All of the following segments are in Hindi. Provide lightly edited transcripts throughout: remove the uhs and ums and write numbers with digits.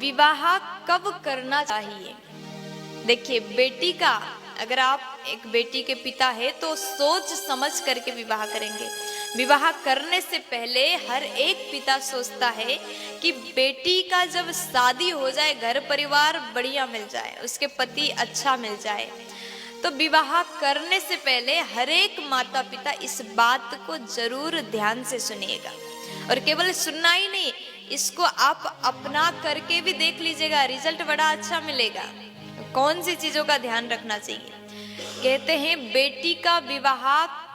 विवाह कब करना चाहिए। देखिए, बेटी का अगर आप एक बेटी के पिता है तो सोच समझ करके विवाह करेंगे। विवाह करने से पहले हर एक पिता सोचता है कि बेटी का जब शादी हो जाए, घर परिवार बढ़िया मिल जाए, उसके पति अच्छा मिल जाए, तो विवाह करने से पहले हर एक माता पिता इस बात को जरूर ध्यान से सुनिएगा। और केवल सुनना ही नहीं, इसको आप अपना करके भी देख लीजिएगा, रिजल्ट बड़ा अच्छा मिलेगा। कौन सी चीजों का ध्यान रखना चाहिए। कहते हैं बेटी का विवाह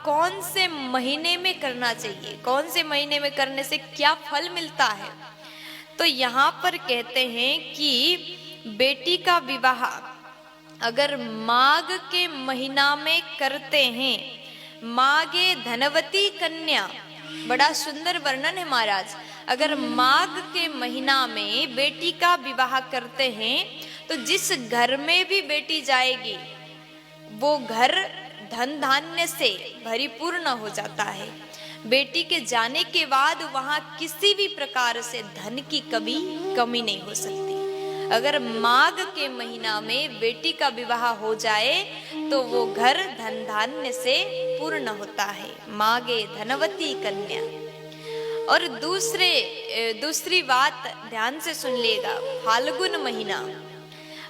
कौन से महीने में करना चाहिए, कौन से महीने में करने से क्या फल मिलता है। तो यहाँ पर कहते हैं कि बेटी का विवाह अगर माघ के महीना में करते हैं, माघे धनवती कन्या, बड़ा सुंदर वर्णन है महाराज। अगर माघ के महीना में बेटी का विवाह करते हैं तो जिस घर में भी बेटी जाएगी वो घर धन धान्य से भरिपूर्ण हो जाता है। बेटी के जाने के बाद वहां किसी भी प्रकार से धन की कमी नहीं हो सकती। अगर माघ के महीना में बेटी का विवाह हो जाए तो वो घर धन धान्य से पूर्ण होता है। माघे धनवती कन्या। और दूसरी बात ध्यान से सुन लेगा, फाल्गुन महीना।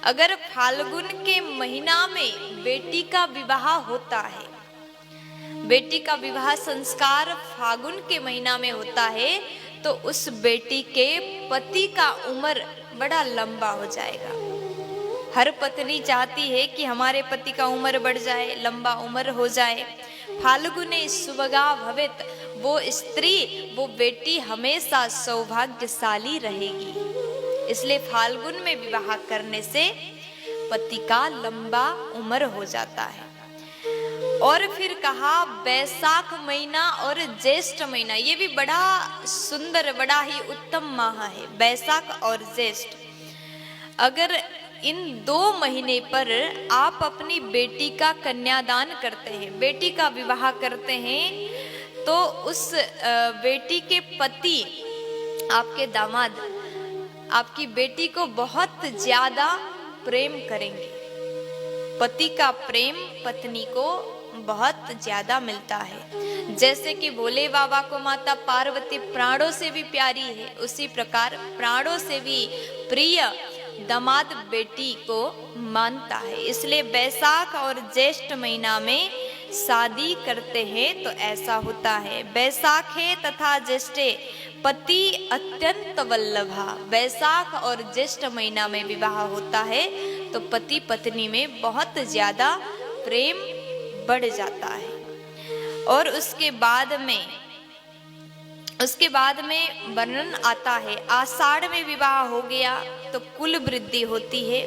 अगर फाल्गुन के महीना में बेटी का विवाह होता है, बेटी का विवाह संस्कार फाल्गुन के महीना में होता है, तो उस बेटी के पति का उम्र बड़ा लंबा हो जाएगा। हर पत्नी चाहती है कि हमारे पति का उम्र बढ़ जाए, लंबा उम्र हो जाए। फाल्गुने सुभगा भवेत, वो स्त्री, वो बेटी हमेशा सौभाग्यशाली रहेगी। इसलिए फाल्गुन में विवाह करने से पति का लंबा उम्र हो जाता है। और फिर कहा बैसाख महीना और ज्येष्ठ महीना, ये भी बड़ा सुंदर, बड़ा ही उत्तम माह है, बैसाख और ज्येष्ठ। अगर इन 2 महीने पर आप अपनी बेटी का कन्यादान करते हैं, बेटी का विवाह करते हैं, तो उस बेटी के पति, आपके दामाद, आपकी बेटी को बहुत ज्यादा प्रेम करेंगे। पति का प्रेम पत्नी को बहुत ज्यादा मिलता है। जैसे कि भोले बाबा को माता पार्वती प्राणों से भी प्यारी है, उसी प्रकार प्राणों से भी प्रिय दामाद बेटी को मानता है। इसलिए बैसाख और ज्येष्ठ महीना में शादी करते हैं तो ऐसा होता है। बैसाखे तथा ज्येष्ठे पति अत्यंत वल्लभा। बैसाख और ज्येष्ठ महीना में विवाह होता है तो पति पत्नी में बहुत ज्यादा प्रेम बढ़ जाता है। और उसके बाद में वर्णन आता है, आषाढ़ में विवाह हो गया तो कुल वृद्धि होती है।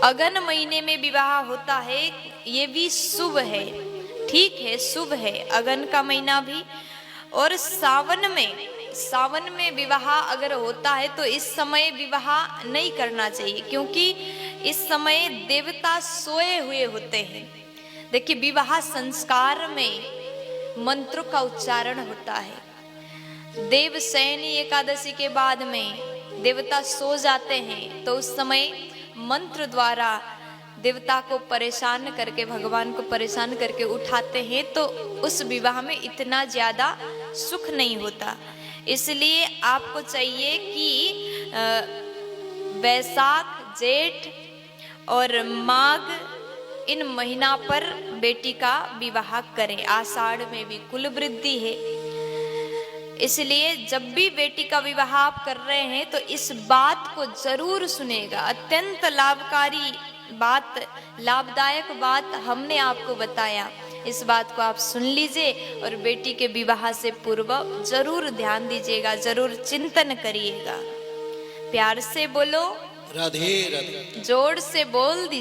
अगन महीने में विवाह होता है, ये भी शुभ है, ठीक है, शुभ है अगन का महीना भी। और सावन में विवाह अगर होता है तो इस समय विवाह नहीं करना चाहिए, क्योंकि इस समय देवता सोए हुए होते हैं। देखिए, विवाह संस्कार में मंत्रों का उच्चारण होता है। देवशयनी एकादशी के बाद में देवता सो जाते हैं तो उस समय मंत्र द्वारा देवता को परेशान करके, भगवान को परेशान करके उठाते हैं, तो उस विवाह में इतना ज्यादा सुख नहीं होता। इसलिए आपको चाहिए कि बैसाख, जेठ और माघ, इन महीना पर बेटी का विवाह करें। आषाढ़ में भी कुल वृद्धि है, इसलिए जब भी बेटी का विवाह आप कर रहे हैं तो इस बात को जरूर सुनेगा। अत्यंत लाभकारी बात, लाभदायक बात हमने आपको बताया, इस बात को आप सुन लीजिए और बेटी के विवाह से पूर्व जरूर ध्यान दीजिएगा, जरूर चिंतन करिएगा। प्यार से बोलो राधे राधे, जोर से बोल दीजिए।